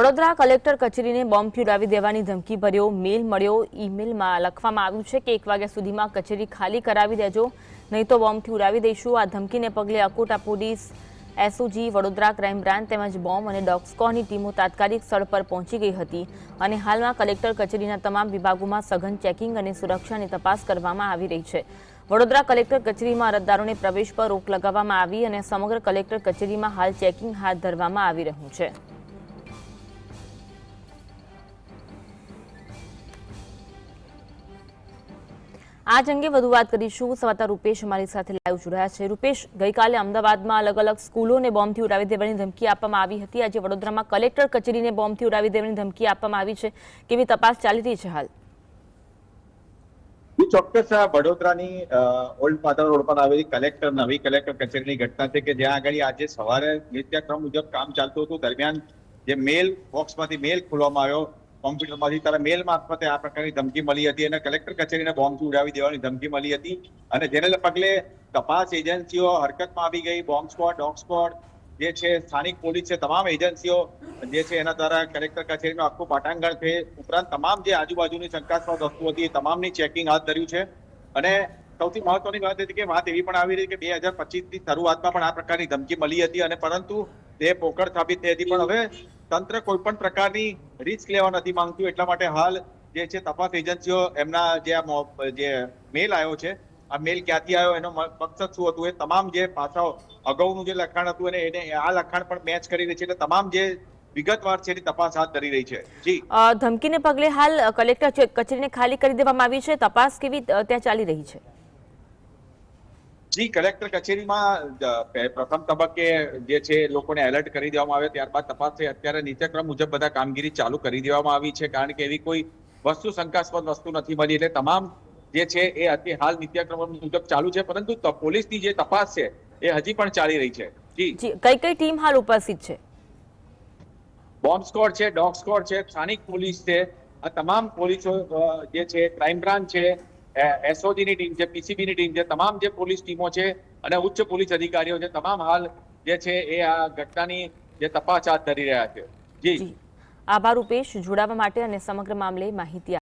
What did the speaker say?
Vadodara collector કચેરીને બોમ્બથી ઉડાવી દેવાની ધમકી ભર્યો મેલ મળ્યો। ઈમેલમાં લખવામાં આવ્યું છે કે 1 વાગ્યા સુધીમાં કચેરી ખાલી કરાવી દેજો, નહીં તો બોમ્બથી ઉડાવી દઈશું। આ ધમકીને પગલે Akota police, SOG, Vadodara crime branch તેમજ બોમ્બ અને ડોગ સ્ક્વોડની ટીમો તાત્કાલિક સ્થળ પર પહોંચી ગઈ હતી અને હાલમાં કલેક્ટર કચેરીના તમામ વિભાગોમાં સઘન ચેકિંગ અને સુરક્ષાની તપાસ કરવામાં આવી રહી છે। વડોદરા કલેક્ટર કચેરીમાં અરજદારોને પ્રવેશ પર રોક લગાવવામાં આવી અને સમગ્ર કલેક્ટર કચેરીમાં હાલ ચેકિંગ હાથ ધરવામાં આવી રહ્યું છે। आज अंगे વધુ વાત કરીશું। સંવાદદાતા રૂપેશ અમારી સાથે લાઈવ જોડાયા છે। રૂપેશ, ગઈકાલે અમદાવાદમાં અલગ અલગ સ્કૂલોને બોમ્બથી ઉડાવી દેવાની ધમકી આપવામાં આવી હતી। આજે વડોદરામાં કલેક્ટર કચેરીને બોમ્બથી ઉડાવી દેવાની ધમકી આપવામાં આવી છે। કેવી તપાસ ચાલી રહી છે હાલ? ચોક્કસ વડોદરાની ઓલ્ડ પાદર રોડ પર આવેલી નવી કલેક્ટર કચેરીની ઘટના છે કે જ્યાં આગળ આજે સવારે નિત્યક્રમ મુજબ કામ ચાલતું હતું। દરમિયાન જે મેલ બોક્સમાંથી મેલ ખોલવામાં આવ્યો કોમ્પ્યુટરમાંથી, ત્યારે મેલ મારફતે આ પ્રકારની ધમકી મળી હતી અને કલેક્ટર કચેરીને બોમ્બથી ઉડાવી દેવાની ધમકી મળી હતી અને જેને પગલે તપાસ એજન્સીઓ હરકતમાં આવી ગઈ। બોમ્બ સ્ક્વોડ, ડોગ સ્ક્વોડ જે છે, સ્થાનિક પોલીસ છે, તમામ એજન્સીઓ જે છે એના દ્વારા કલેક્ટર કચેરીનું આખું પાટાંગણ છે, ઉપરાંત તમામ જે આજુબાજુની શંકાસ્પદ વસ્તુ હતી એ તમામની ચેકિંગ હાથ ધર્યું છે। અને સૌથી મહત્વની વાત હતી કે વાત એવી પણ આવી રહી કે 2025ની શરૂઆતમાં પણ આ પ્રકારની ધમકી મળી હતી અને પરંતુ તે પોકળ સાબિત થઈ હતી। પણ હવે તંત્ર કોઈ પણ પ્રકારની રિસ્ક લેવા નથી માંગતું, એટલા માટે હાલ જે છે તપાસ એજન્સીઓ એમના જે મેલ આવ્યો છે, આ મેલ ક્યાંથી આવ્યો, એનો મકસદ શું હતું, એ તમામ જે પાસાઓ અગાઉનું જે લખાણ હતું એને આ લખાણ પણ મેચ કરી રહી છે, એટલે તમામ જે વિગતવાર છે એની તપાસ હાથ ધરી રહી છે। જી, ધમકીને પગલે હાલ કલેક્ટર કચેરીને ખાલી કરી દેવામાં આવી છે। તપાસ કેવી ત્યાં ચાલી રહી છે? જી, કલેક્ટર કચેરીમાં પ્રથમ તબક્કે જે છે લોકોને એલર્ટ કરી દેવામાં આવ્યો, ત્યારબાદ તપાસ થઈ। અત્યારે નિત્યક્રમ મુજબ બધા કામગીરી ચાલુ કરી દેવામાં આવી છે, કારણ કે એવી કોઈ વસ્તુ શંકાસ્પદ વસ્તુ નથી મળી, એટલે તમામ જે છે એ હાલ નિત્યક્રમ મુજબ ચાલુ છે, પરંતુ પોલીસની જે તપાસ છે એ હજી પણ ચાલી રહી છે। જી, કઈ કઈ ટીમ હાલ ઉપસ્થિત છે? બોમ્બ સ્ક્વોડ છે, ડોગ સ્ક્વોડ છે, સ્થાનિક પોલીસ છે, આ તમામ પોલીસો જે છે, ક્રાઇમ બ્રાન્ચ છે, એસઓજીની ટીમ છે, પીસીબીની ટીમ છે, તમામ જે પોલીસ ટીમો છે અને ઉચ્ચ પોલીસ અધિકારીઓ છે, તમામ હાલ જે છે એ આ ઘટનાની જે તપાસ હાથ ધરી રહ્યા છે। જી, આભાર રૂપેશ જોડાવા માટે અને સમગ્ર મામલે માહિતી